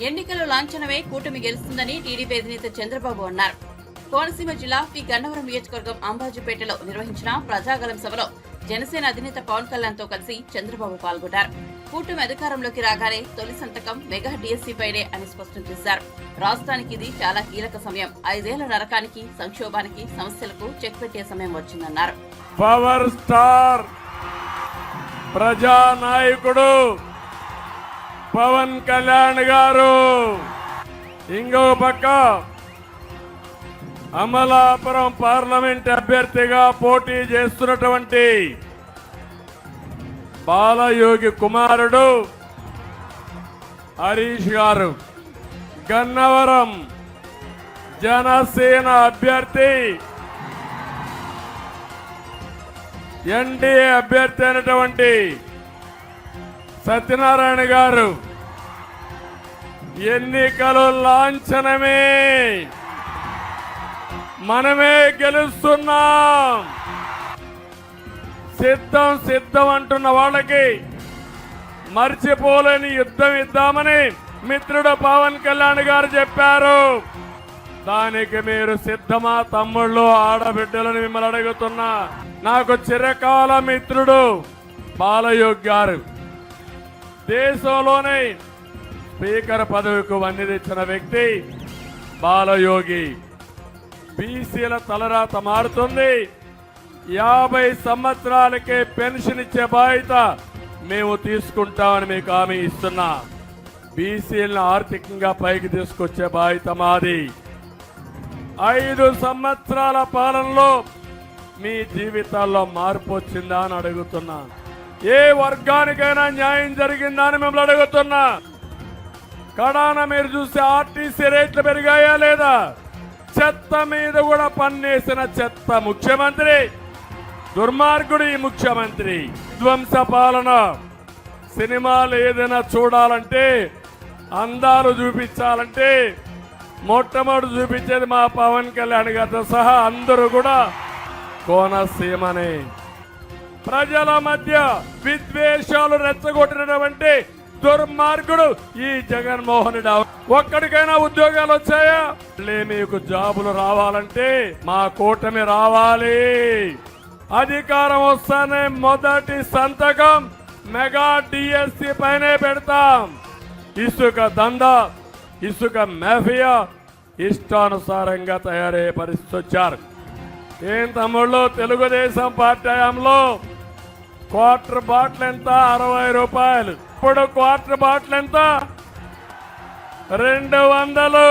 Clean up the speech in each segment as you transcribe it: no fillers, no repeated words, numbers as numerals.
ఎన్నికల్లో లాంఛనమే కూటమి గెలుస్తుందని టీడీపీ అధినేత చంద్రబాబు అన్నారు. కోనసీమ జిల్లా పి గన్నవరం నియోజకవర్గం అంబాజీపేటలో నిర్వహించిన ప్రజాగళం సభలో జనసేన అధినేత పవన్ కళ్యాణ్ తో కలిసి చంద్రబాబు పాల్గొన్నారు. కూటమి అధికారంలోకి రాగానే తొలి సంతకం మెగా డిఎస్సీ పైనే అని స్పష్టం చేశారు. రాష్ట్రానికి ఇది చాలా కీలక సమయం. 5 ఏళ్ల నరకానికి, సంక్షోభానికి, సమస్యలకు చెక్ పెట్టే సమయం వచ్చిందన్నారు. పవర్ స్టార్ ప్రజానాయకుడు పవన్ కళ్యాణ్ గారు ఇంకో పక్క అమలాపురం పార్లమెంట్ అభ్యర్థిగా పోటీ చేస్తున్నటువంటి బాలయోగి కుమారుడు హరీష్ గారు, గన్నవరం జనసేన అభ్యర్థి ఎన్డీఏ అభ్యర్థి అయినటువంటి సత్యనారాయణ గారు ఎన్నికలు లాంఛనమే, మనమే గెలుస్తున్నాం, సిద్ధం అంటున్న వాళ్ళకి మర్చిపోలేని యుద్ధం ఇద్దామని మిత్రుడు పవన్ కళ్యాణ్ గారు చెప్పారు. దానికి మీరు సిద్ధమా తమ్ముళ్ళు, ఆడబిడ్డలను మిమ్మల్ని అడుగుతున్నా. నాకు చిరకాల మిత్రుడు బాలయోగి గారు, దేశంలోనే స్పీకర్ పదవికి వన్నె తెచ్చిన వ్యక్తి బాలయోగి. బీసీల తలరాత మారుతుంది. 50 సంవత్సరాలకే పెన్షన్ ఇచ్చే బాధ్యత మేము తీసుకుంటామని మీకు హామీ ఇస్తున్నా. బీసీలను ఆర్థికంగా పైకి తీసుకొచ్చే బాధ్యత మాది. 5 సంవత్సరాల పాలనలో మీ జీవితాల్లో మార్పు వచ్చిందా అని అడుగుతున్నా. ఏ వర్గానికైనా న్యాయం జరిగిందా అని మిమ్మల్ని అడుగుతున్నా. కడాన మీరు చూస్తే ఆర్టీసీ రేట్లు పెరిగాయా లేదా? చెత్త మీద కూడా పన్నేసిన చెత్త ముఖ్యమంత్రి, దుర్మార్గుడు ఈ ముఖ్యమంత్రి. ధ్వంస పాలన. సినిమాలు ఏదైనా చూడాలంటే, అందాలు చూపించాలంటే మొట్టమొదటి చూపించేది మా పవన్ కళ్యాణ్ గారితో సహా అందరూ కూడా కోనసీమనే. ప్రజల మధ్య విద్వేషాలు రెచ్చగొట్టినటువంటి దుర్మార్గుడు ఈ జగన్మోహన్ రెడ్డి. ఒక్కడికైనా ఉద్యోగాలు వచ్చాయా? మీకు జాబులు రావాలంటే మా కూటమి రావాలి. అధికారం వస్తానే మొదటి సంతకం మెగా డిఎస్సీ పైనే పెడతాం. ఇసుక దందా, ఇసుక మాఫియా ఇష్టానుసారంగా తయారయ్యే పరిస్థితి వచ్చారు. ఏం తమ్ముళ్ళు, తెలుగుదేశం పార్టీ హయాంలో క్వార్టర్ బాటిల్ ఎంత? 60 రూపాయలు. ఇప్పుడు క్వార్టర్ బాటిల్ ఎంత? 200.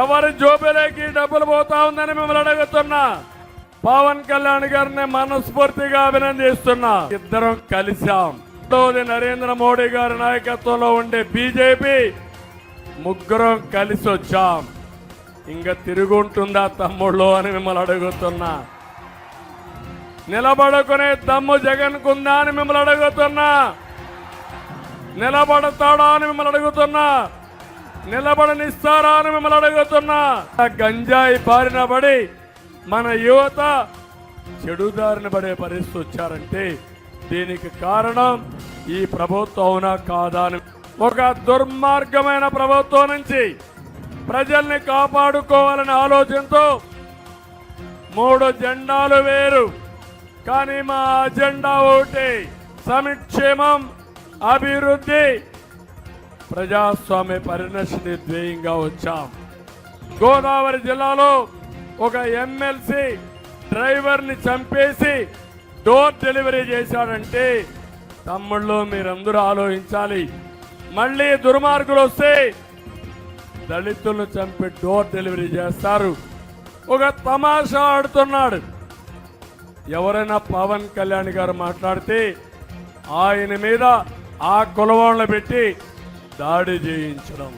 ఎవరి జోబులోకి డబ్బులు పోతా ఉందని మిమ్మల్ని అడుగుతున్నా. పవన్ కళ్యాణ్ గారిని మనస్ఫూర్తిగా అభినందిస్తున్నా. ఇద్దరం కలిశాం. నరేంద్ర మోడీ గారి నాయకత్వంలో ఉండే బీజేపీ ముగ్గురం కలిసి వచ్చాం. ఇంకా తిరుగుంటుందా తమ్ముళ్ళు అని మిమ్మల్ని అడుగుతున్నా. నిలబడుకునే దమ్ము జగన్ కుందా అని మిమ్మల్ని అడుగుతున్నా. నిలబడతాడా అని మిమ్మల్ని అడుగుతున్నా. నిలబడనిస్తారా అని మిమ్మల్ని అడుగుతున్నా. గంజాయి బారిన పడి మన యువత చెడుదారిన పడే పరిస్థితి వచ్చారంటే దీనికి కారణం ఈ ప్రభుత్వం అవునా కాదా అని. ఒక దుర్మార్గమైన ప్రభుత్వం నుంచి ప్రజల్ని కాపాడుకోవాలనే ఆలోచనతో 3 జెండాలు వేరు, కానీ మా అజెండా ఒకటి: సంక్షేమం, అభివృద్ధి, ప్రజాస్వామ్య పరిరక్షణ ధ్యేయంగా వచ్చాం. గోదావరి జిల్లాలో ఒక ఎమ్మెల్సీ డ్రైవర్ని చంపేసి డోర్ డెలివరీ చేశాడంటే తమ్ముళ్ళు మీరందరూ ఆలోచించాలి. మళ్ళీ దుర్మార్గులు వస్తే దళితులను చంపి డోర్ డెలివరీ చేస్తారు. ఒక తమాషా ఆడుతున్నాడు. ఎవరైనా పవన్ కళ్యాణ్ గారు మాట్లాడితే ఆయన మీద ఆ కులవాళ్ళని పెట్టి దాడి చేయించడం.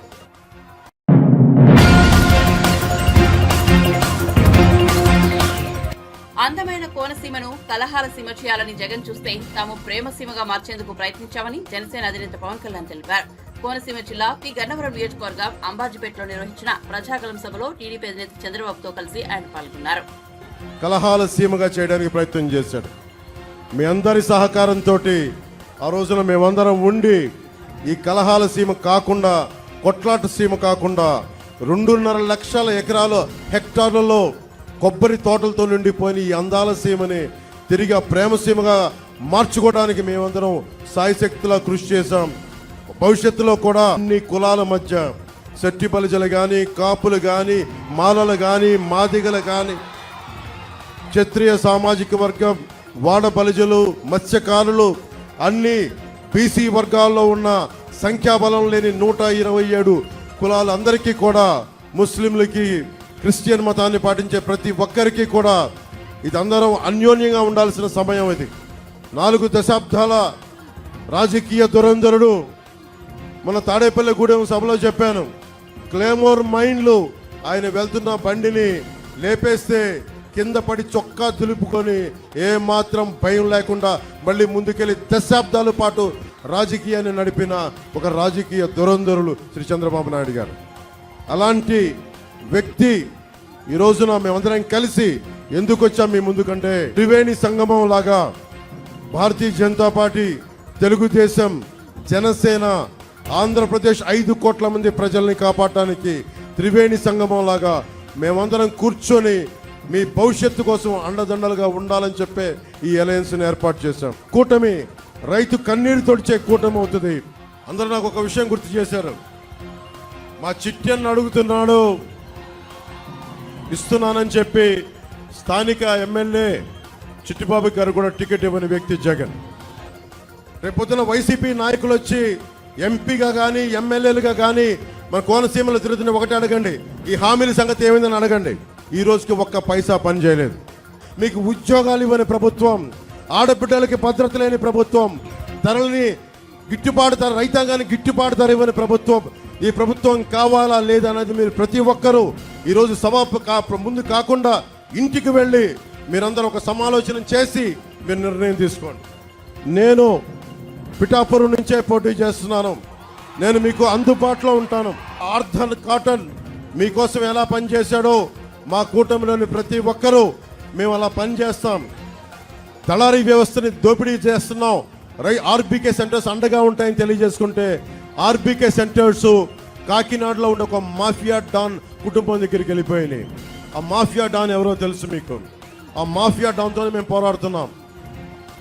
అందమైన కోనసీమను కలహాల సీమ చేయాలని జగన్ చూస్తే తాము ప్రేమ సీమగా మార్చేందుకు ప్రయత్నించామని జనసేన అధినేత పవన్ కళ్యాణ్ తెలిపారు. కోనసీమ జిల్లా పి గన్నవరం నియోజకవర్గం అంబాజీపేటలో నిర్వహించిన ప్రజాగళం సభలో టీడీపీ అధినేత చంద్రబాబుతో కలిసి ఆయన పాల్గొన్నారు. కలహాల సీమగా చేయడానికి ప్రయత్నం చేశాడు. మీ అందరి సహకారంతో ఆ రోజున మేమందరం ఉండి ఈ కలహాల సీమ కాకుండా కొట్లాట సీమ కాకుండా 2.5 లక్షల ఎకరాల హెక్టార్లలో కొబ్బరి తోటలతో నిండిపోయిన ఈ అందాల సీమని తిరిగి ప్రేమ సీమగా మార్చుకోవడానికి మేమందరం సాయశక్తిలా కృషి చేశాం. భవిష్యత్తులో కూడా అన్ని కులాల మధ్య శెట్టి బలిజలు కానీ, కాపులు కానీ, మాలలు కానీ, మాదిగలు కానీ, క్షత్రియ సామాజిక వర్గం, వాడ బలిజలు, మత్స్యకారులు, అన్ని బీసీ వర్గాల్లో ఉన్న సంఖ్యాబలం లేని 127 కులాలందరికీ కూడా, ముస్లింలకి, క్రిస్టియన్ మతాన్ని పాటించే ప్రతి ఒక్కరికి కూడా ఇదందరం అన్యోన్యంగా ఉండాల్సిన సమయం ఇది. 4 దశాబ్దాల రాజకీయ దురంధరుడు మన తాడేపల్లిగూడెం సభలో చెప్పాను. క్లేమోర్ మైన్లు ఆయన వెళ్తున్న బండిని లేపేస్తే కింద పడి చొక్కా దులుపుకొని ఏమాత్రం భయం లేకుండా మళ్ళీ ముందుకెళ్ళి దశాబ్దాల పాటు రాజకీయాన్ని నడిపిన ఒక రాజకీయ దురంధరులు శ్రీ చంద్రబాబు నాయుడు గారు. అలాంటి వ్యక్తి ఈ రోజున మేమందరం కలిసి ఎందుకు వచ్చాం మీ ముందుకంటే, త్రివేణి సంగమం లాగా భారతీయ జనతా పార్టీ, తెలుగుదేశం, జనసేన, ఆంధ్రప్రదేశ్ 5 కోట్ల మంది ప్రజల్ని కాపాడటానికి త్రివేణి సంగమం లాగా మేమందరం కూర్చొని మీ భవిష్యత్తు కోసం అండదండలుగా ఉండాలని చెప్పే ఈ అలయన్స్ని ఏర్పాటు చేశాం. కూటమి రైతు కన్నీరు తొడిచే కూటమి అవుతుంది. అందరూ నాకు ఒక విషయం గుర్తు చేశారు. మా చిట్టెన్ను అడుగుతున్నాడు, ఇస్తున్నానని చెప్పి స్థానిక ఎమ్మెల్యే చిట్టిబాబు గారు కూడా టికెట్ ఇవ్వని వ్యక్తి జగన్. రేపొద్దున వైసీపీ నాయకులు వచ్చి ఎంపీగా కానీ, ఎమ్మెల్యేలుగా కానీ మన కోనసీమలో తిరుగుతున్న ఒకటి అడగండి, ఈ హామీల సంగతి ఏమైందని అడగండి. ఈ రోజుకి ఒక్క పైసా పని చేయలేదు. మీకు ఉద్యోగాలు ఇవ్వని ప్రభుత్వం, ఆడబిడ్డలకి భద్రత లేని ప్రభుత్వం, ధరలని గిట్టుబాటు ధర, రైతాంగానికి గిట్టుబాటు ధర ఇవ్వని ప్రభుత్వం. ఈ ప్రభుత్వం కావాలా లేదా అనేది మీరు ప్రతి ఒక్కరూ ఈరోజు ముందు కాకుండా ఇంటికి వెళ్ళి మీరందరూ ఒక సమాలోచన చేసి మీరు నిర్ణయం తీసుకోండి. నేను పిఠాపురం నుంచే పోటీ చేస్తున్నాను. నేను మీకు అందుబాటులో ఉంటాను. ఆర్థర్ కాటన్ మీకోసం ఎలా పనిచేశాడో మా కూటమిలోని ప్రతి ఒక్కరూ మేము అలా పనిచేస్తాం. దళారీ వ్యవస్థని దోపిడీ చేస్తున్నాం. ఆర్బీకే సెంటర్స్ అండగా ఉంటాయని తెలియజేసుకుంటే, ఆర్బీకే సెంటర్స్ కాకినాడలో ఉండే ఒక మాఫియా డాన్ కుటుంబం దగ్గరికి వెళ్ళిపోయినాయి. ఆ మాఫియా డాన్ ఎవరో తెలుసు మీకు. ఆ మాఫియా డాన్తో మేము పోరాడుతున్నాం.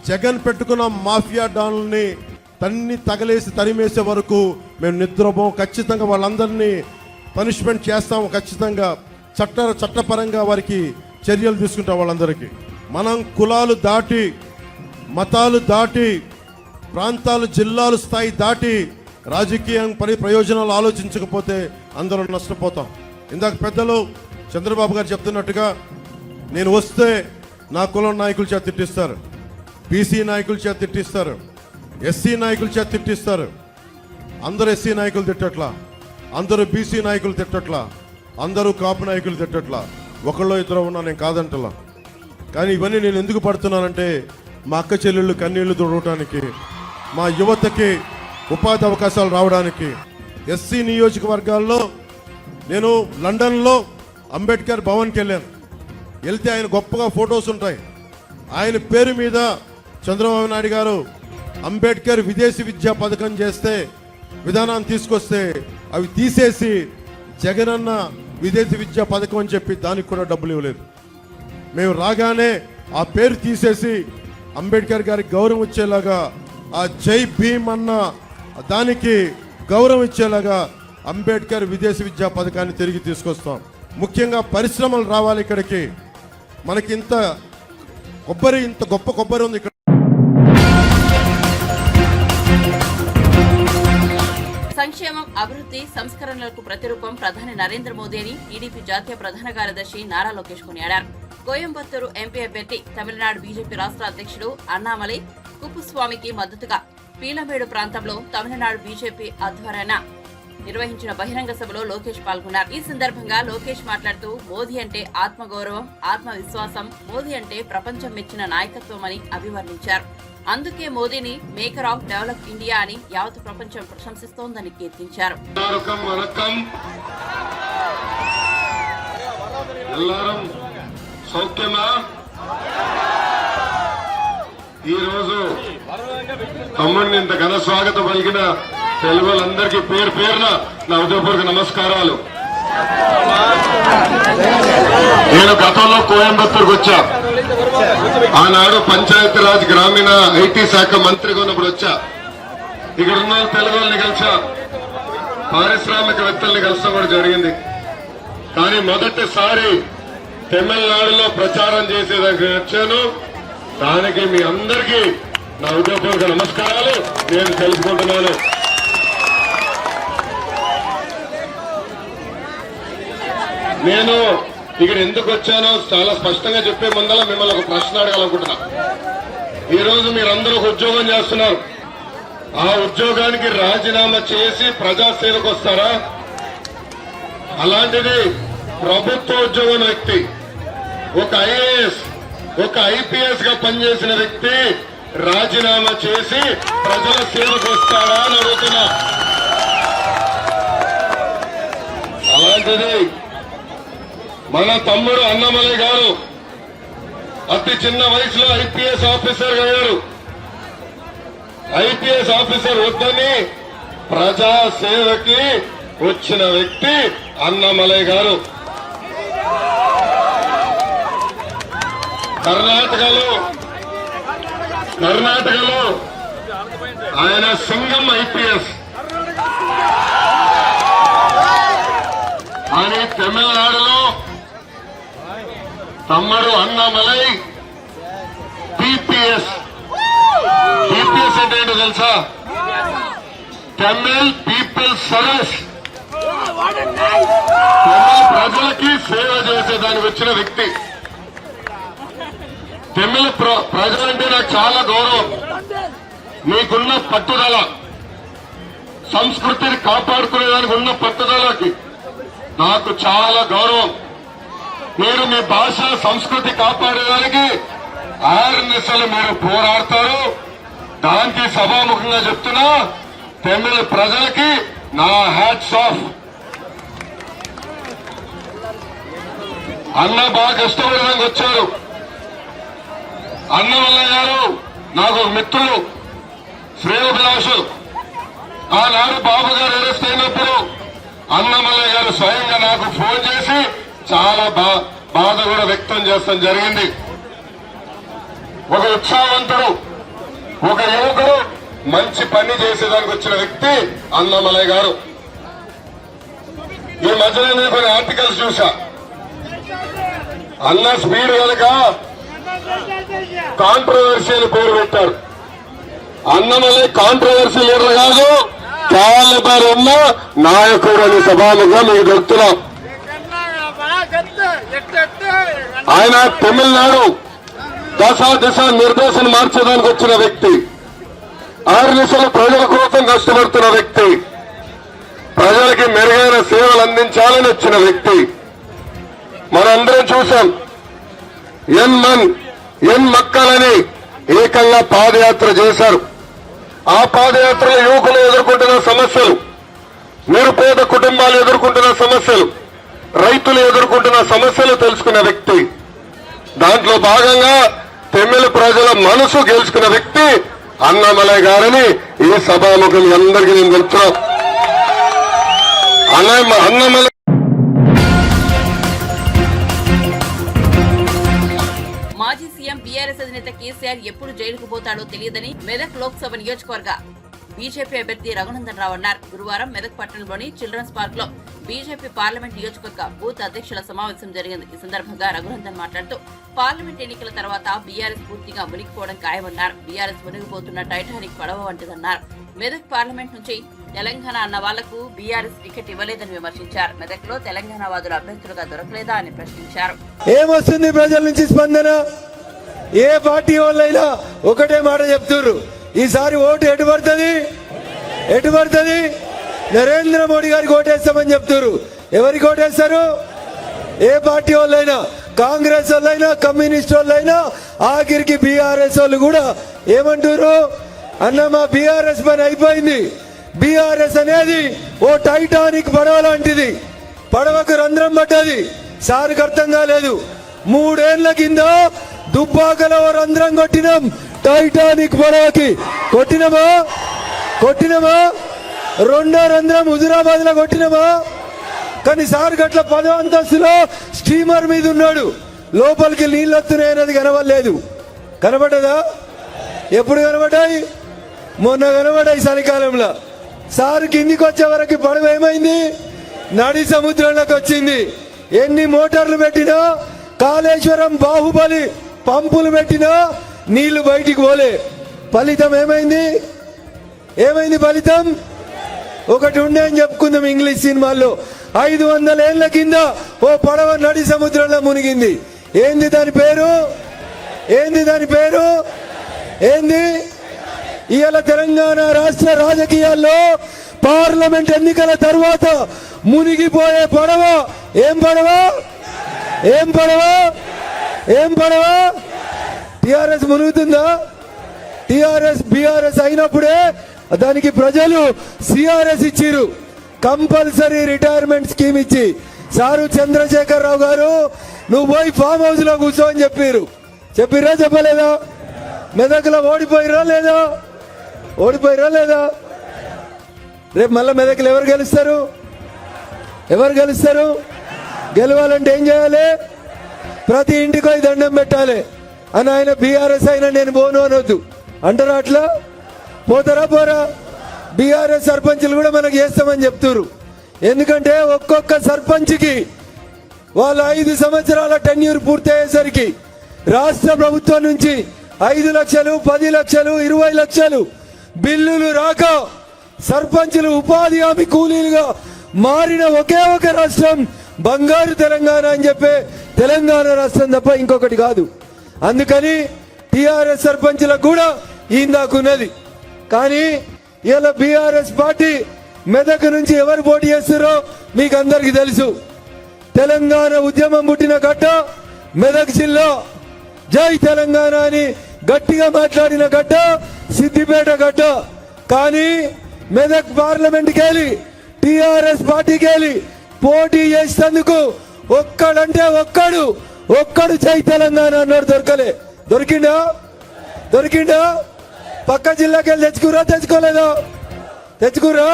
జగన్ పెట్టుకున్న మాఫియా డాన్లని తగలేసి తరిమేసే వరకు మేము నిద్రపోం. ఖచ్చితంగా వాళ్ళందరినీ పనిష్మెంట్ చేస్తాము. ఖచ్చితంగా చట్టపరంగా వారికి చర్యలు తీసుకుంటాం. వాళ్ళందరికీ మనం కులాలు దాటి, మతాలు దాటి, ప్రాంతాలు, జిల్లాలు స్థాయి దాటి రాజకీయం ప్రయోజనాలు ఆలోచించకపోతే అందరం నష్టపోతాం. ఇందాక పెద్దలు చంద్రబాబు గారు చెప్తున్నట్టుగా, నేను వస్తే నా కులం నాయకుల చేత తిట్టిస్తారు, బీసీ నాయకుల చేత తిట్టిస్తారు, ఎస్సీ నాయకుల చేత తిట్టిస్తారు. అందరూ ఎస్సీ నాయకులు తిట్టట్లా, అందరూ బీసీ నాయకులు తిట్టట్లా, అందరూ కాపు నాయకులు తిట్టట్లా. ఒకళ్ళో ఇద్దరు ఉన్నా నేను కాదంటలా. కానీ ఇవన్నీ నేను ఎందుకు పడుతున్నానంటే, మా అక్క చెల్లెళ్ళు కన్నీళ్లు తుడవటానికి, మా యువతకి ఉపాధి అవకాశాలు రావడానికి. ఎస్సీ నియోజకవర్గాల్లో నేను లండన్లో అంబేద్కర్ భవన్కి వెళ్ళాను. వెళ్తే ఆయన గొప్పగా ఫొటోస్ ఉంటాయి. ఆయన పేరు మీద చంద్రబాబు నాయుడు గారు అంబేద్కర్ విదేశీ విద్యా పథకం చేస్తే, విధానాన్ని తీసుకొస్తే అవి తీసేసి జగనన్న విదేశీ విద్యా పథకం అని చెప్పి దానికి కూడా డబ్బులు ఇవ్వలేదు. మేము రాగానే ఆ పేరు తీసేసి అంబేద్కర్ గారికి గౌరవం ఇచ్చేలాగా, ఆ జై భీమ్ అన్న దానికి గౌరవం ఇచ్చేలాగా అంబేద్కర్ విదేశీ విద్యా పథకాన్ని తిరిగి తీసుకొస్తాం. ముఖ్యంగా పరిశ్రమలు రావాలి ఇక్కడికి. మనకి ఇంత గొప్ప కొబ్బరి ఉంది ఇక్కడ. సంక్షేమం, అభివృద్ధి, సంస్కరణలకు ప్రతిరూపం ప్రధాని నరేంద్ర మోదీ అని టీడీపీ జాతీయ ప్రధాన కార్యదర్శి నారా లోకేష్ కొనియాడారు. కోయంబత్తూరు ఎంపీ అభ్యర్థి, తమిళనాడు బీజేపీ రాష్ట్ర అధ్యక్షుడు అన్నామలై కుప్పుస్వామికి మద్దతుగా పీలమేడు ప్రాంతంలో తమిళనాడు బీజేపీ ఆధ్వర్యాన నిర్వహించిన బహిరంగ సభలో లోకేష్ పాల్గొన్నారు. ఈ సందర్భంగా లోకేష్ మాట్లాడుతూ, మోదీ అంటే ఆత్మగౌరవం, ఆత్మవిశ్వాసం, మోదీ అంటే ప్రపంచం మెచ్చిన నాయకత్వం అని అభివర్ణించారు. అందుకే మోదీని మేకర్ ఆఫ్ డెవలప్ ఇండియా అని యావత్ ప్రపంచం ప్రశంసిస్తోందని కీర్తించారు. ఈ రోజు తమ్ముడిని ఇంత ఘన స్వాగతం పలికిన తెలుగులందరికీ పేరు పేరున నా హృదయపూర్వక నమస్కారాలు. నేను గతంలో కోయంబత్తూరుకు వచ్చా. ఆనాడు పంచాయతీరాజ్ గ్రామీణ ఐటీ శాఖ మంత్రిగా ఉన్నప్పుడు వచ్చా. ఇక్కడ ఉన్న తెలుగు వాళ్ళని కలిసా, పారిశ్రామికవేత్తల్ని కలిసా కూడా జరిగింది. కానీ మొదటిసారి తమిళనాడులో ప్రచారం చేసేదానికి వచ్చాను. దానికి మీ అందరికీ నా హృదయపూర్వక నమస్కారాలు నేను తెలుసుకుంటున్నాను. నేను ఇక్కడ ఎందుకు వచ్చానో చాలా స్పష్టంగా చెప్పే ముందల మిమ్మల్ని ఒక ప్రశ్న అడగాలనుకుంటున్నా. ఈ రోజు మీరందరూ ఒక ఉద్యోగం చేస్తున్నారు. ఆ ఉద్యోగానికి రాజీనామా చేసి ప్రజాసేవకు వస్తారా? అలాంటిది ప్రభుత్వ ఉద్యోగం వ్యక్తి, ఒక ఐఏఎస్, ఒక ఐపీఎస్ గా పనిచేసిన వ్యక్తి రాజీనామా చేసి ప్రజల సేవకు వస్తాడా అని అడుగుతున్నా. అలాంటిది మన తమ్ముడు అన్నమలై గారు అతి చిన్న వయసులో ఐపీఎస్ ఆఫీసర్ అయ్యారు. ఐపీఎస్ ఆఫీసర్ వద్దని ప్రజా సేవకి వచ్చిన వ్యక్తి అన్నమలై గారు. కర్ణాటకలో ఆయన సింగం ఐపీఎస్ అని, తమిళనాడులో తమ్ముడు అన్నమలై పీపీఎస్. పీపీఎస్ అంటే ఏంటో తెలుసా? Tamil people service. తమిళ ప్రజలకి సేవ చేసేదానికి వచ్చిన వ్యక్తి. తమిళ ప్రజలంటే నాకు చాలా గౌరవం. మీకున్న పట్టుదల, సంస్కృతిని కాపాడుకునేదానికి ఉన్న పట్టుదలకి నాకు చాలా గౌరవం. మీరు మీ భాష సంస్కృతి కాపాడేదానికి ఆర్నిసలు మీరు పోరాడతారు. దానికి సభాముఖంగా చెప్తున్నా, తమిళ ప్రజలకి నా హ్యాట్స్ ఆఫ్. అన్న బాగా కష్టపడడానికి వచ్చారు. అన్నమలై గారు నాకు ఒక మిత్రులు, శ్రేయోభిలాషు. ఆనాడు బాబు గారు అరెస్ట్ అయినప్పుడు అన్నమలై గారు స్వయంగా నాకు ఫోన్ చేసి చాలా బాధ కూడా వ్యక్తం చేస్తాం జరిగింది. ఒక ఉత్సాహవంతుడు, ఒక యువకుడు, మంచి పని చేసేదానికి వచ్చిన వ్యక్తి అన్నమలై గారు. ఈ మధ్యలో నేను కొన్ని ఆర్టికల్స్ చూసా. అన్న స్పీడ్ కనుక కాంట్రవర్సీ అని పేరు పెట్టారు. అన్నమలై కాంట్రవర్సీ లీడర్ కాదు, క్యాలిబర్ ఉన్న నాయకుడు అని సభాముగా మీకు చెప్తున్నాం. ఆయన తమిళనాడు దశ నిర్దేశం మార్చడానికి వచ్చిన వ్యక్తి. 6 నిమిషాలు ప్రజల కోసం కష్టపడుతున్న వ్యక్తి. ప్రజలకి మెరుగైన సేవలు అందించాలని వచ్చిన వ్యక్తి. మనందరం చూశాం. ఎన్ మక్కలని ఏకంగా పాదయాత్ర చేశారు. ఆ పాదయాత్రలో యువకులు ఎదుర్కొంటున్న సమస్యలు, నిరుపేద కుటుంబాలు ఎదుర్కొంటున్న సమస్యలు, రైతులు ఎదుర్కొంటున్న సమస్యలు తెలుసుకున్న వ్యక్తి. దాంట్లో భాగంగా తమిళ ప్రజల మనసు గెలుచుకున్న వ్యక్తి అన్నమలై గారని ఈ సభాముఖం అందరికీ నేను చెప్తున్నా. అన్నమలై మాజీ సీఎం బీఆర్ఎస్ అధినేత కేసీఆర్ ఎప్పుడు జైలుకు పోతాడో తెలియదని మెదక్ లోక్సభ నియోజకవర్గ బీజేపీ అభ్యర్థి రఘునందన్ రావు అన్నారు. గురువారం మెదక్ పట్టణంలోని చిల్డ్రన్స్ పార్క్ లో బీజేపీ పార్లమెంట్ నియోజకవర్గ బూత్ అధ్యక్షుల సమావేశం జరిగింది. ఈ సందర్భంగా రఘునందన్ మాట్లాడుతూ పార్లమెంట్ ఎన్నికల తర్వాత బీఆర్ఎస్ పూర్తిగా మునిగిపోవడం ఖాయమన్నారు. బీఆర్ఎస్ మునిగిపోతున్న టైటానిక్ పడవ వంటిదన్నారు. మెదక్ పార్లమెంట్ నుంచి తెలంగాణ అన్న వాళ్లకు బీఆర్ఎస్ టికెట్ ఇవ్వలేదని విమర్శించారు. మెదక్ లో తెలంగాణ వాదులు అభ్యర్థులుగా దొరకలేదా అని ప్రశ్నించారు. ఏమొస్తుంది ప్రజల నుంచి స్పందన? ఏ పార్టీ వాళ్ళైనా ఒకటే మాట చెప్తున్నారు, ఈసారి ఓటు ఎటు పడుతుంది? నరేంద్ర మోడీ గారికి ఓటేస్తామని చెప్తున్నారు. ఎవరికి ఓటేస్తారు? ఏ పార్టీ వాళ్ళైనా, కాంగ్రెస్ వాళ్ళైనా, కమ్యూనిస్ట్ వాళ్ళైనా, ఆఖరికి బీఆర్ఎస్ వాళ్ళు కూడా ఏమంటారు? అన్న మా బీఆర్ఎస్ పని అయిపోయింది. బీఆర్ఎస్ అనేది ఓ టైటానిక్ పడవ లాంటిది. పడవకు రంధ్రం పడ్డది, సార్కి అర్థం కాలేదు. 3 ఏళ్ల కింద దుబ్బాకలో రంధ్రం కొట్టినాం టైటానిక్ పడవకి. కొట్టినమా? రెండో రంధ్రం హుజురాబాద్ లో కొట్టినమా? కానీ సార్ గట్ల 10వ అంతస్తులో స్టీమర్ మీద ఉన్నాడు, లోపలికి నీళ్ళు వస్తున్నాయన్నది కనబడలేదు. కనబడ్డదా? ఎప్పుడు కనబడ్డాయి? మొన్న కనబడ్డాయి చలికాలంలో. సార్ కిందికి వచ్చే వరకు పడవ ఏమైంది? నడి సముద్రంలోకి వచ్చింది. ఎన్ని మోటార్లు పెట్టినా, కాళేశ్వరం బాహుబలి పంపులు పెట్టినా నీళ్లు బయటికి పోలే. ఫలితం ఏమైంది? ఏమైంది ఫలితం? ఒకటి ఉండే అని చెప్పుకుందాం ఇంగ్లీష్ సినిమాల్లో, 500 ఏళ్ల కింద ఓ పడవ నడి సముద్రంలో మునిగింది. ఏంది దాని పేరు? ఏంది దాని పేరు? ఏంది? ఇవాళ తెలంగాణ రాష్ట్ర రాజకీయాల్లో పార్లమెంట్ ఎన్నికల తర్వాత మునిగిపోయే పడవ ఏం పడవ? ఏం పడవ? ఏం పడవ? టిఆర్ఎస్ మునుగుతుందా? టిఆర్ఎస్ బిఆర్ఎస్ అయినప్పుడే దానికి ప్రజలు సిఆర్ఎస్ ఇచ్చిరు, కంపల్సరీ రిటైర్మెంట్ స్కీమ్ ఇచ్చి. సారు చంద్రశేఖర్ రావు గారు నువ్వు పోయి ఫామ్ హౌస్ లో కూర్చో అని చెప్పిర్రా చెప్పలేదా? మెదక్లో ఓడిపోయిరా లేదా? ఓడిపోయిరా లేదా? రేపు మళ్ళీ మెదక్లు ఎవరు గెలుస్తారు? ఎవరు గెలుస్తారు? గెలవాలంటే ఏం చేయాలి? ప్రతి ఇంటికి పోయి దండం పెట్టాలి. అని ఆయన బీఆర్ఎస్ అయినా నేను పోను అనొద్దు అంటారా? అట్లా పోతారా? పోరా? బీఆర్ఎస్ సర్పంచ్లు కూడా మనకు చేస్తామని చెప్తున్నారు. ఎందుకంటే ఒక్కొక్క సర్పంచ్కి వాళ్ళ 5 సంవత్సరాల టెన్యూర్ పూర్తయ్యేసరికి రాష్ట్ర ప్రభుత్వం నుంచి 5 లక్షలు, 10 లక్షలు, 20 లక్షలు బిల్లులు రాక సర్పంచులు ఉపాధి హామీ కూలీలుగా మారిన ఒకే ఒక రాష్ట్రం బంగారు తెలంగాణ అని చెప్పే తెలంగాణ రాష్ట్రం తప్ప ఇంకొకటి కాదు. అందుకని టిఆర్ఎస్ సర్పంచులకు కూడా ఇందాకున్నది. కానీ ఇలా బీఆర్ఎస్ పార్టీ మెదక్ నుంచి ఎవరు పోటీ చేస్తారో మీకు అందరికీ తెలుసు. తెలంగాణ ఉద్యమం పుట్టిన గడ్డ మెదక్ జిల్లా, జై తెలంగాణ అని గట్టిగా మాట్లాడిన గడ్డ సిద్దిపేట గడ్డ. కానీ మెదక్ పార్లమెంట్కి వెళ్ళి టిఆర్ఎస్ పార్టీకి వెళ్ళి పోటీ చేసేందుకు ఒక్కడంటే ఒక్కడు జై తెలంగాణ అన్నాడు. దొరికిండా? దొరికిండా? పక్క జిల్లాకి వెళ్ళి తెచ్చుకోలేదా? తెచ్చుకురా?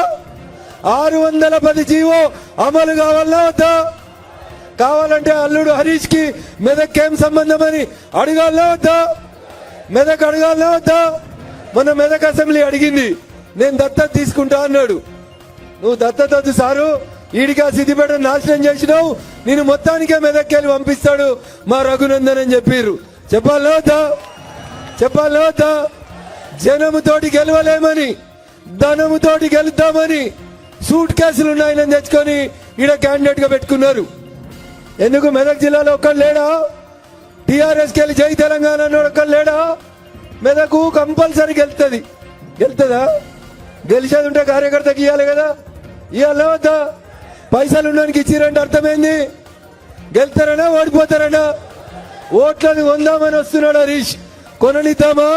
610 జీవో అమలు కావాలా వద్దా? కావాలంటే అల్లుడు హరీష్ కి మెదక్ ఏం సంబంధం అని అడగాలా వద్దా? మెదక్ అడగాలా వద్దా? మన మెదక్ అసెంబ్లీ అడిగింది, నేను దత్తత తీసుకుంటా అన్నాడు. నువ్వు దత్తత వద్దు సారు, ఈడిగా సిద్దిపేట నాశనం చేసినావు, నేను మొత్తానికే మెదక్కి వెళ్ళి పంపిస్తాడు మా రఘునందన్ అని చెప్పిర్రు. చెప్పాలా వద్దా? చెప్పాలా వద్దా? జనముతోటి గెలవలేమని, ధనముతోటి గెలుద్దామని సూట్ కేసులు ఉన్నాయని తెచ్చుకొని ఈడ క్యాండిడేట్ గా పెట్టుకున్నారు. ఎందుకు మెదక్ జిల్లాలో ఒక్కడు లేడా? టిఆర్ఎస్కి వెళ్ళి జై తెలంగాణ అన్నాడు ఒక్కడు లేడా? మెదకు కంపల్సరీ గెలుతుందా? గెలిచేది ఉంటే కార్యకర్తకి ఇవ్వాలి కదా, ఇవ్వాలా వద్దా? పైసలు ఉండడానికి ఇచ్చిరంటే అర్థమైంది. గెలుతారనా ఓడిపోతారనా? ఓట్లను కొందామని వస్తున్నాడు హరీష్, కొననిద్దామా?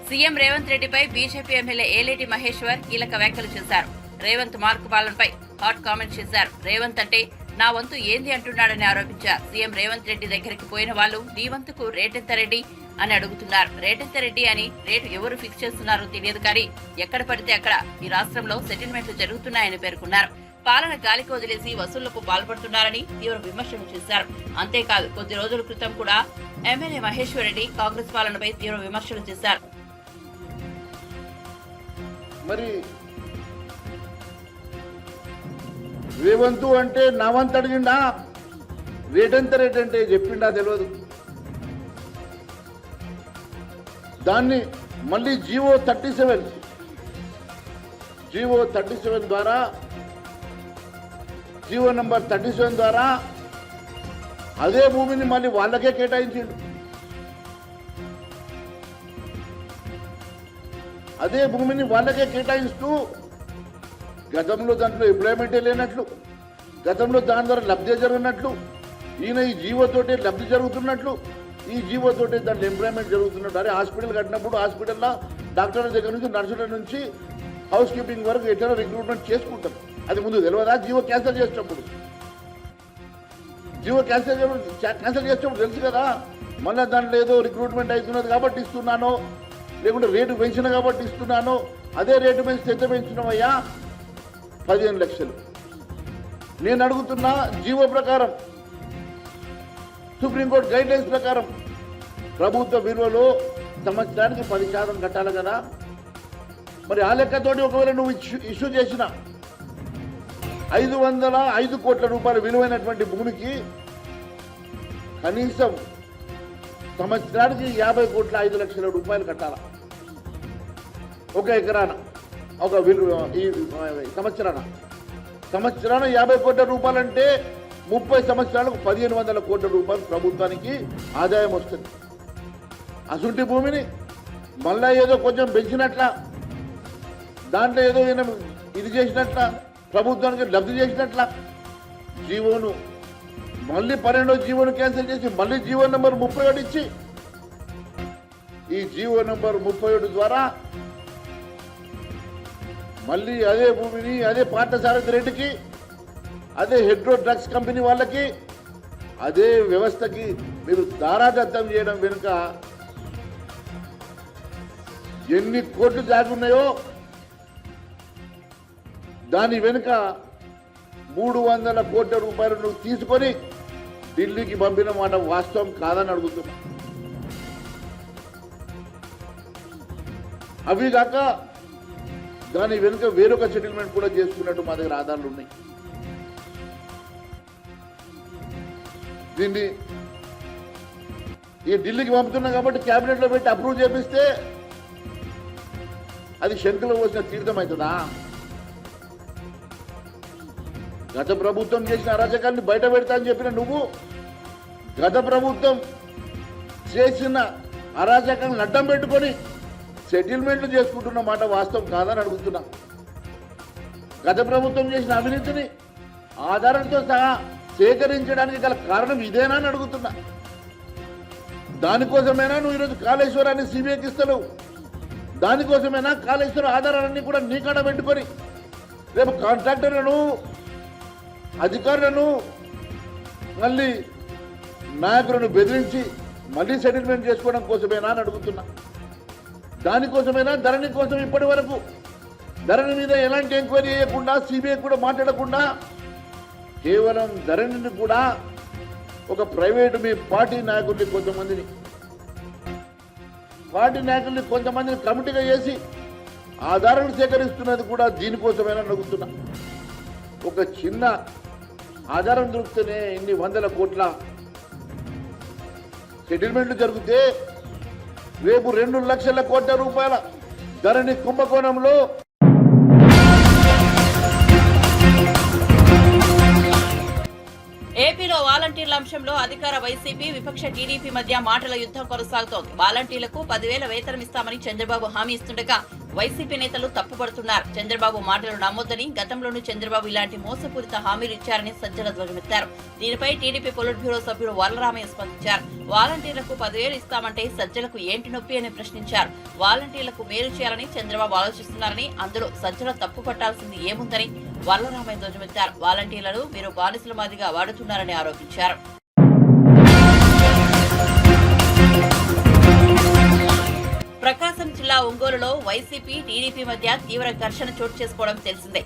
సీఎం రేవంత్ రెడ్డిపై బీజేపీ ఎమ్మెల్యే ఏలేటి మహేశ్వర్ కీలక వ్యాఖ్యలు చేశారు. రేవంత్ మార్కు పాలనపై హాట్ కామెంట్ చేశారు. రేవంత్ అంటే నా వంతు ఏంది అంటున్నాడని ఆరోపించారు. సీఎం రేవంత్ రెడ్డి దగ్గరికి పోయిన వాళ్ళు నీ వంతుకు రేటెంత రెడ్డి అని అడుగుతున్నారు. రేటెంత రెడ్డి అని రేటు ఎవరు ఫిక్స్ చేస్తున్నారో తెలియదు, కానీ ఎక్కడ పడితే అక్కడ ఈ రాష్ట్రంలో సెటిల్మెంట్లు జరుగుతున్నాయని పేర్కొన్నారు. పాలన గాలికి వదిలేసి వసూళ్లకు పాల్పడుతున్నారని తీవ్ర విమర్శలు చేశారు. అంతేకాదు, కొద్ది రోజుల క్రితం కూడా ఎమ్మెల్యే మహేశ్వర్ రెడ్డి కాంగ్రెస్ పాలనపై తీవ్ర విమర్శలు చేశారు. మరి రేవంతు అంటే నా వంతు అడిగిండా? రేటెంత రేట్ అంటే చెప్పిండా తెలియదు. దాన్ని మళ్ళీ జీవో 37 ద్వారా, జీవో నంబర్ 37 ద్వారా అదే భూమిని మళ్ళీ వాళ్ళకే కేటాయించిండు. అదే భూమిని వాళ్ళకే కేటాయిస్తూ గతంలో దాంట్లో ఎంప్లాయ్మెంటే లేనట్లు, గతంలో దాని ద్వారా లబ్ధి జరిగినట్లు, ఈయన ఈ జీవోతోటే లబ్ధి జరుగుతున్నట్లు, ఈ జీవోతోటే దాంట్లో ఎంప్లాయ్మెంట్ జరుగుతున్నట్టు. అరే హాస్పిటల్ కట్టినప్పుడు హాస్పిటల్లో డాక్టర్ల దగ్గర నుంచి, నర్సుల నుంచి, హౌస్ కీపింగ్ వరకు ఎట్లా రిక్రూట్మెంట్ చేసుకుంటారు. అది ముందు తెలియదా? జీవో క్యాన్సల్ చేసినప్పుడు జీవో క్యాన్సిల్ చేసేటప్పుడు తెలుసు కదా, మళ్ళీ దాంట్లో ఏదో రిక్రూట్మెంట్ అవుతున్నది కాబట్టి ఇస్తున్నాను, లేకుంటే రేటు పెంచిన కాబట్టి ఇస్తున్నాను. అదే రేటు పెంచితే ఎంత పెంచినామయ్యా? 15 లక్షలు. నేను అడుగుతున్నా, జీవో ప్రకారం, సుప్రీంకోర్టు గైడ్ లైన్స్ ప్రకారం ప్రభుత్వ విలువలో సంవత్సరానికి 10% కట్టాలి కదా. మరి ఆ లెక్కతోటి ఒకవేళ నువ్వు ఇష్యూ చేసిన 505 కోట్ల రూపాయల విలువైనటువంటి భూమికి కనీసం సంవత్సరానికి 50 కోట్ల 5 లక్షల రూపాయలు కట్టాలా ఒక ఎకరాన, ఒక విలువ. ఈ సంవత్సరాన 50 కోట్ల రూపాయలు అంటే 30 సంవత్సరాలకు 1500 కోట్ల రూపాయలు ప్రభుత్వానికి ఆదాయం వస్తుంది. అసుంటి భూమిని మళ్ళా ఏదో కొంచెం పెంచినట్ల, దాంట్లో ఏదో ఇది చేసినట్ల, ప్రభుత్వానికి లబ్ధి చేసినట్ల జీవోను మళ్ళీ 12వ జీవోను క్యాన్సిల్ చేసి మళ్ళీ జీవో నెంబర్ 37 ఇచ్చి, ఈ జీవో నెంబర్ 37 ద్వారా మళ్ళీ అదే భూమిని అదే పార్థసారథి రెడ్డికి, అదే హెడ్రో డ్రగ్స్ కంపెనీ వాళ్ళకి, అదే వ్యవస్థకి మీరు దారాదత్తం చేయడం వెనుక ఎన్ని కోట్లు దాగున్నాయో దాని వెనుక 300 కోట్ల రూపాయలు నువ్వు తీసుకొని ఢిల్లీకి పంపిన మాట వాస్తవం కాదని అడుగుతున్నా. అవి కాక దాని వెనుక వేరొక సెటిల్మెంట్ కూడా చేసుకున్నట్టు మా దగ్గర ఆధారాలు ఉన్నాయి. దీన్ని ఈ ఢిల్లీకి పంపుతున్నాం కాబట్టి క్యాబినెట్ లో పెట్టి అప్రూవ్ చేపిస్తే అది శంకులో వచ్చిన తీర్థం అవుతుందా? గత ప్రభుత్వం చేసిన అరాచకాన్ని బయట పెడతా అని చెప్పిన నువ్వు గత ప్రభుత్వం చేసిన అరాచకాలను అడ్డం పెట్టుకొని సెటిల్మెంట్లు చేసుకుంటున్న మాట వాస్తవం కాదని అడుగుతున్నా. గత ప్రభుత్వం చేసిన అవినీతిని ఆధారంతో సహా సేకరించడానికి గల కారణం ఇదేనా అని అడుగుతున్నా. దానికోసమైనా నువ్వు ఈరోజు కాళేశ్వరాన్ని సిబిఐకి ఇస్తలేవు? దానికోసమైనా కాళేశ్వరం ఆధారాలన్నీ కూడా నీ కాడ పెట్టుకొని రేపు కాంట్రాక్టర్లను, అధికారులను, మళ్ళీ నాయకులను బెదిరించి మళ్ళీ సెటిల్మెంట్ చేసుకోవడం కోసమేనా అని అడుగుతున్నా. దానికోసమైనా ధరణి కోసం ఇప్పటి వరకు ధరణి మీద ఎలాంటి ఎంక్వైరీ చేయకుండా, సిబిఐ కూడా మాట్లాడకుండా కేవలం ధరణిని కూడా ఒక ప్రైవేటు మీ పార్టీ నాయకుల్ని కొంతమందిని కమిటీగా చేసి ఆధారాలు సేకరిస్తున్నది కూడా దీనికోసమైనా అడుగుతున్నా. ఒక చిన్న ఆధారం దొరికితేనే ఇన్ని 100 కోట్ల సెటిల్మెంట్లు జరిగితే రేపు 2 లక్షల కోట్ల రూపాయల ధరణి కుంభకోణంలో ఏపీలో వాలంటీర్ల అంశంలో అధికార వైసీపీ, విపక్ష టీడీపీ మధ్య మాటల యుద్ధం కొనసాగుతోంది. వాలంటీర్లకు 10,000 వేతనం ఇస్తామని చంద్రబాబు హామీ ఇస్తుండగా వైసీపీ నేతలు తప్పుపడుతున్నారు. చంద్రబాబు మాటలు నమ్మొద్దని, గతంలోనూ చంద్రబాబు ఇలాంటి మోసపూరిత హామీలు ఇచ్చారని సజ్జల ధ్వజమెత్తారు. దీనిపై టీడీపీ పొలిట్ బ్యూరో సభ్యుడు వరలరామయ్య స్పందించారు. వాలంటీర్లకు 10,000 ఇస్తామంటే సజ్జలకు ఏంటి నొప్పి అని ప్రశ్నించారు. వాలంటీర్లకు మేలు చేయాలని చంద్రబాబు ఆలోచిస్తున్నారని, అందులో సజ్జల తప్పు పట్టాల్సింది ఏముందని వరలరామయ్య ధ్వజమెత్తారు. వాలంటీర్లను మీరు బానిసల మాదిగా వాడుతున్నారని ఆరోపించారు. ప్రకాశం జిల్లా ఒంగోలులో వైసీపీ, టీడీపీ మధ్య తీవ్ర ఘర్షణ చోటు చేసుకోవడం తెలిసిందే.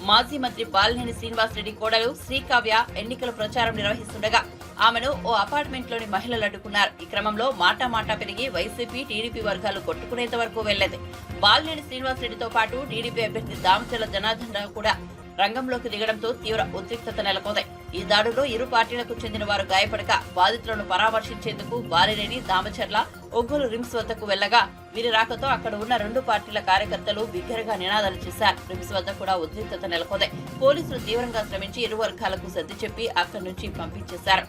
మాజీ మంత్రి బాలినేని శ్రీనివాసరెడ్డి కోడలు శ్రీకావ్య ఎన్నికల ప్రచారం నిర్వహిస్తుండగా ఆమెను ఓ అపార్ట్మెంట్లోని మహిళలు అడ్డుకున్నారు. ఈ క్రమంలో మాటా పెరిగి వైసీపీ, టీడీపీ వర్గాలు కొట్టుకునేంత వరకు వెళ్లేదు. బాలినేని శ్రీనివాసరెడ్డితో పాటు టీడీపీ అభ్యర్థి దామచర్ల జనార్దన్ రావు కూడా రంగంలోకి దిగడంతో తీవ్ర ఉద్రిక్తత నెలకొంది. ఈ దాడుల్లో ఇరు పార్టీలకు చెందిన వారు గాయపడగా బాధితులను పరామర్శించేందుకు బాలినేని, దామచర్ల ఒంగోలు రిమ్స్ వద్దకు వెళ్లగా వీరి రాకతో అక్కడ ఉన్న 2 పార్టీల కార్యకర్తలు బిగ్గరగా నినాదాలు చేశారు. రిమ్స్ వద్ద కూడా ఉద్రిక్తత నెలకొంది. పోలీసులు తీవ్రంగా శ్రమించి ఇరు వర్గాలకు సర్ది చెప్పి అక్కడి నుంచి పంపించేశారు.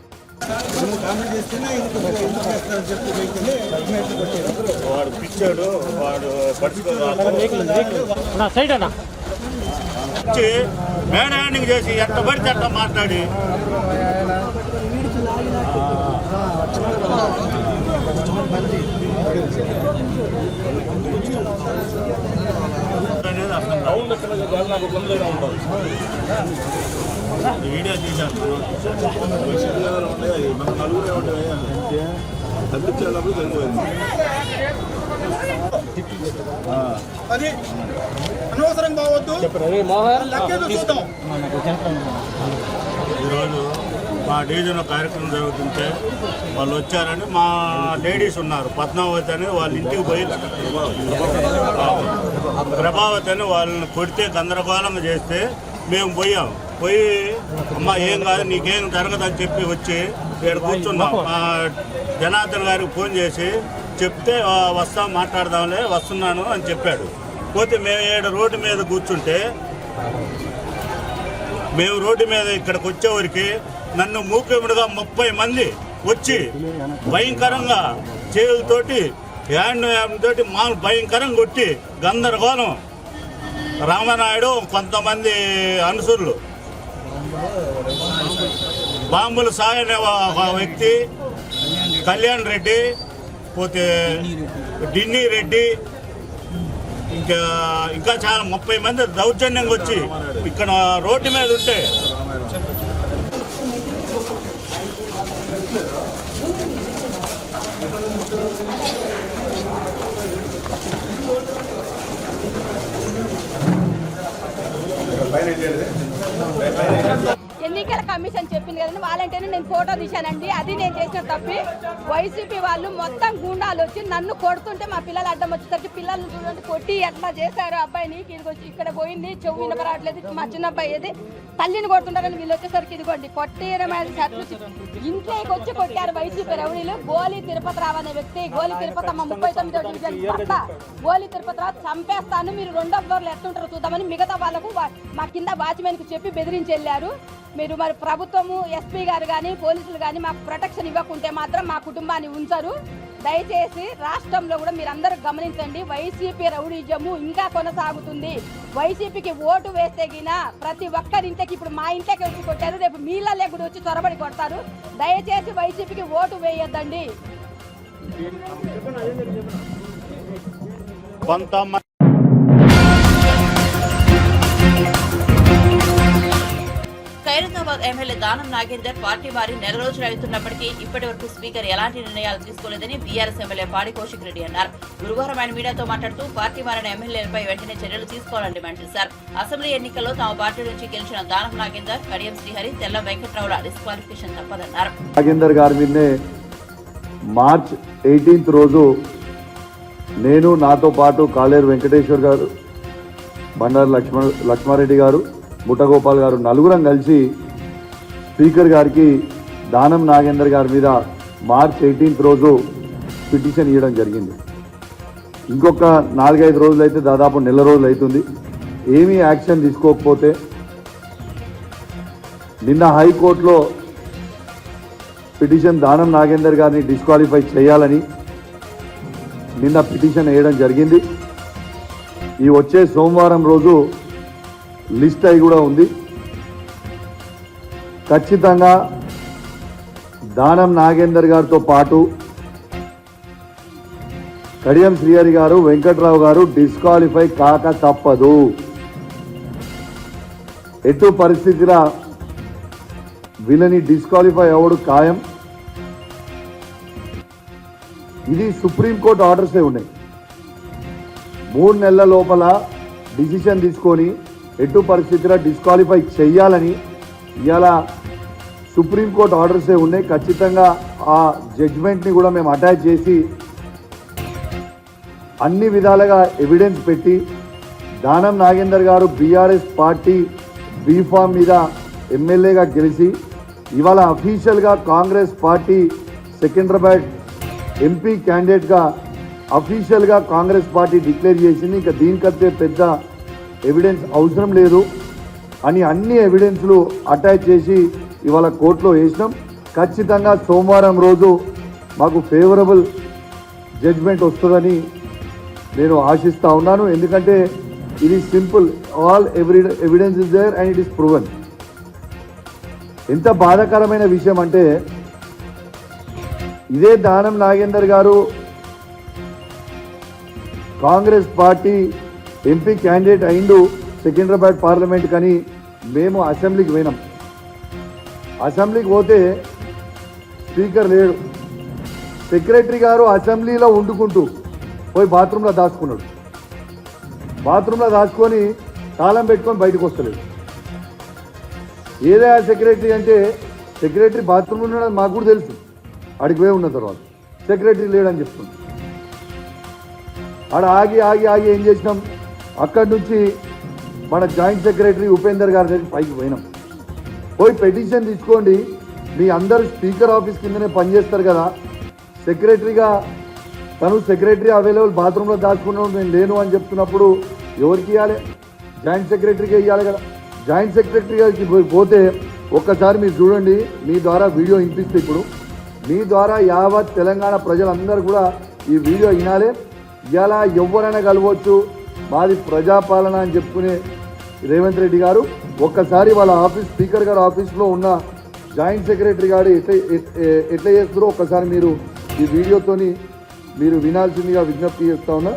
వాడు పిచ్చాడు, వాడు మ్యాన్ హ్యాండింగ్ చేసి ఎట్ట పడితే అట్ట మాట్లాడి అనేది వీడియో తీశాను అది అనవసరం కావద్దు. లెక్కేదో చూద్దాం. ఈరోజు మా డివిజన్లో కార్యక్రమం జరుగుతుంటే వాళ్ళు వచ్చారని మా లేడీస్ ఉన్నారు, పద్మావతి అని వాళ్ళ ఇంటికి పోయి ప్రభావతి అని వాళ్ళని కొడితే గందరగోళంగా చేస్తే మేము పోయి అమ్మ ఏం కాదు నీకేం జరగదని చెప్పి వచ్చి ఇక్కడ కూర్చున్నాం. జనార్దన్ గారికి ఫోన్ చేసి చెప్తే వస్తాం మాట్లాడదాంలే వస్తున్నాను అని చెప్పాడు. పోతే మేము రోడ్డు మీద కూర్చుంటే మేము రోడ్డు మీద ఇక్కడికి వచ్చేవరికి నన్ను మూకుముడిగా 30 మంది వచ్చి భయంకరంగా చేతులతోటి హ్యాండ్ తోటి భయంకరంగా కొట్టి గందరగోళం. రామనాయుడు కొంతమంది అనుసరులు, బాంబుల సాయి అనే ఒక వ్యక్తి, కళ్యాణ్ రెడ్డి, పోతే డిన్నీ రెడ్డి, ఇంకా చాలా 30 మంది దౌర్జన్యంగా వచ్చి ఇక్కడ రోడ్డు మీద ఉంటే ఎన్నికల కమిషన్ చెప్పింది కదండి, వాలంటీర్ని నేను ఫోటో తీశానండి. అది నేను చేసిన తప్పి వైసీపీ వాళ్ళు మొత్తం గుండాలు వచ్చి నన్ను కొడుతుంటే మా పిల్లలు అడ్డం వచ్చేసరికి పిల్లల్ని చూడండి కొట్టి ఎట్లా చేశారు. అబ్బాయిని వచ్చి ఇక్కడ పోయింది, చెవు వినపరాట్లేదు. మా చిన్న అబ్బాయి ఏది తల్లిని కొడుతుంటారని వీళ్ళు వచ్చేసరికి ఇదిగోండి కొట్టేయడమైన ఇంట్లోకి వచ్చి కొట్టారు వైసీపీ రౌడీలు. గోలి తిరుపతి రావు అనే వ్యక్తి, గోలి తిరుపతి అమ్మ 39వ డివిజన్ భర్త గోలి తిరుపతి రావు చంపేస్తాను, మీరు 2వ ఫ్లోర్లో ఎట్లుంటారో చూద్దామని మిగతా వాళ్ళకు మా కింద వాచ్మెన్కి చెప్పి బెదిరించి వెళ్ళారు. మీరు మరి ప్రభుత్వము ఎస్పీ గారు కానీ పోలీసులు కానీ మాకు ప్రొటెక్షన్ ఇవ్వకుంటే మాత్రం మా కుటుంబాన్ని ఉంచరు. దయచేసి రాష్ట్రంలో కూడా మీరందరూ గమనించండి, వైసీపీ రౌడీజము ఇంకా కొనసాగుతుంది. వైసీపీకి ఓటు వేస్తే గిన ప్రతి ఒక్కరింటికి, ఇప్పుడు మా ఇంట్లోకి వచ్చి కొట్టారు, రేపు మీళ్ళ కూడా వచ్చి చొరబడి కొడతారు. దయచేసి వైసీపీకి ఓటు వేయొద్దండి. కొంతమంది ఖైరతాబాద్ ఎమ్మెల్యే దానం నాగేందర్ పార్టీ మారి నెల రోజులు అవుతున్నప్పటికీ ఇప్పటి వరకు స్పీకర్ ఎలాంటి నిర్ణయాలు తీసుకోలేదని బీఆర్ఎస్ ఎమ్మెల్యే పాడి కౌశిక్ రెడ్డి అన్నారు. గురువారం ఆయన మీడియాతో మాట్లాడుతూ పార్టీ మారిన ఎమ్మెల్యేలపై వెంటనే చర్యలు తీసుకోవాలని డిమాండ్ చేశారు. అసెంబ్లీ ఎన్నికల్లో తమ పార్టీ నుంచి గెలిచిన దానం నాగేందర్, కడియం శ్రీహరి, తెల్ల వెంకట్రావుల డిస్క్వాలిఫికేషన్ తప్పదన్నారు. నాగేందర్ గారి మీదనే మార్చ్ 18 రోజు నేను, నాతో పాటు కాలేరు వెంకటేశ్వర్ గారు, బండారు లక్ష్మారెడ్డి గారు, ముఠగోపాల్ గారు నలుగురం కలిసి స్పీకర్ గారికి దానం నాగేందర్ గారి మీద మార్చ్ 18 రోజు పిటిషన్ ఇవ్వడం జరిగింది. ఇంకొక 4-5 రోజులు అయితే దాదాపు నెల రోజులు అవుతుంది. ఏమీ యాక్షన్ తీసుకోకపోతే నిన్న హైకోర్టులో పిటిషన్ దానం నాగేందర్ గారిని డిస్క్వాలిఫై చేయాలని నిన్న పిటిషన్ వేయడం జరిగింది. ఈ వచ్చే సోమవారం రోజు లిస్ట్ అయి కూడా ఉంది. ఖచ్చితంగా దానం నాగేందర్ గారితో పాటు కడియం శ్రీహరి గారు, వెంకట్రావు గారు డిస్క్వాలిఫై కాక తప్పదు. ఎటు పరిస్థితిలో వీళ్ళని డిస్క్వాలిఫై అవ్వడు ఖాయం. ఇది సుప్రీంకోర్టు ఆర్డర్సే ఉన్నాయి. 3 నెలల లోపల డిసిషన్ తీసుకొని ఎటు పరిస్థితిలో డిస్క్వాలిఫై చేయాలని ఇవాళ సుప్రీంకోర్టు ఆర్డర్సే ఉన్నాయి. ఖచ్చితంగా ఆ జడ్జ్మెంట్ని కూడా మేము అటాచ్ చేసి అన్ని విధాలుగా ఎవిడెన్స్ పెట్టి దానం నాగేందర్ గారు బీఆర్ఎస్ పార్టీ బీఫామ్ మీద ఎమ్మెల్యేగా గెలిచి ఇవాళ అఫీషియల్గా కాంగ్రెస్ పార్టీ సికింద్రాబాద్ ఎంపీ క్యాండిడేట్గా అఫీషియల్గా కాంగ్రెస్ పార్టీ డిక్లేర్ చేసింది. ఇంకా దీనికంటే పెద్ద ఎవిడెన్స్ అవసరం లేదు అని అన్ని ఎవిడెన్స్లు అటాచ్ చేసి ఇవాళ కోర్టులో వేసినాం. ఖచ్చితంగా సోమవారం రోజు మాకు ఫేవరబుల్ జడ్జ్మెంట్ వస్తుందని నేను ఆశిస్తూ ఉన్నాను. ఎందుకంటే ఇది simple, all evidence is there and it is proven. ఎంత బాధాకరమైన విషయం అంటే ఇదే దానం నాగేందర్ గారు కాంగ్రెస్ పార్టీ ఎంపీ క్యాండిడేట్ అయిండు సికింద్రాబాద్ పార్లమెంట్ కానీ మేము అసెంబ్లీకి పోయినాం. అసెంబ్లీకి పోతే స్పీకర్ లేడు. సెక్రటరీ గారు అసెంబ్లీలో వండుకుంటూ పోయి బాత్రూంలో దాచుకున్నాడు. బాత్రూంలో దాచుకొని తాళం పెట్టుకొని బయటకు వస్తలేదు. ఏదైనా సెక్రటరీ అంటే సెక్రటరీ బాత్రూంలో ఉన్నాడని మాకు కూడా తెలుసు. అడిగి పోయి ఉన్న తర్వాత సెక్రటరీ లేడని చెప్తున్నాం. ఆడ ఆగి ఆగి ఆగి ఏం చేసినాం, అక్కడి నుంచి మన జాయింట్ సెక్రటరీ ఉపేందర్ గారి దగ్గర పైకి పోయినాం. పోయి పెటిషన్ తీసుకోండి, మీ అందరు స్పీకర్ ఆఫీస్ కిందనే పనిచేస్తారు కదా, సెక్రటరీగా తను సెక్రటరీ అవైలబుల్ బాత్రూంలో దాచుకున్నాడు నేను లేను అని చెప్తున్నప్పుడు ఎవరికి ఇవ్వాలి? జాయింట్ సెక్రటరీగా ఇవ్వాలి కదా. జాయింట్ సెక్రటరీ గారికి పోతే ఒక్కసారి మీరు చూడండి, మీ ద్వారా వీడియో వినిపిస్తే ఇప్పుడు మీ ద్వారా యావత్ తెలంగాణ ప్రజలందరూ కూడా ఈ వీడియో వినాలి. ఇలా ఎవరైనా కలవచ్చు, మాది ప్రజాపాలన అని చెప్పుకునే రేవంత్ రెడ్డి గారు ఒక్కసారి వాళ్ళ ఆఫీస్ స్పీకర్ గారు ఆఫీస్లో ఉన్న జాయింట్ సెక్రటరీ గారు ఎట్లా చేస్తారో ఒక్కసారి మీరు ఈ వీడియోతోని మీరు వినాల్సిందిగా విజ్ఞప్తి చేస్తా ఉన్నా.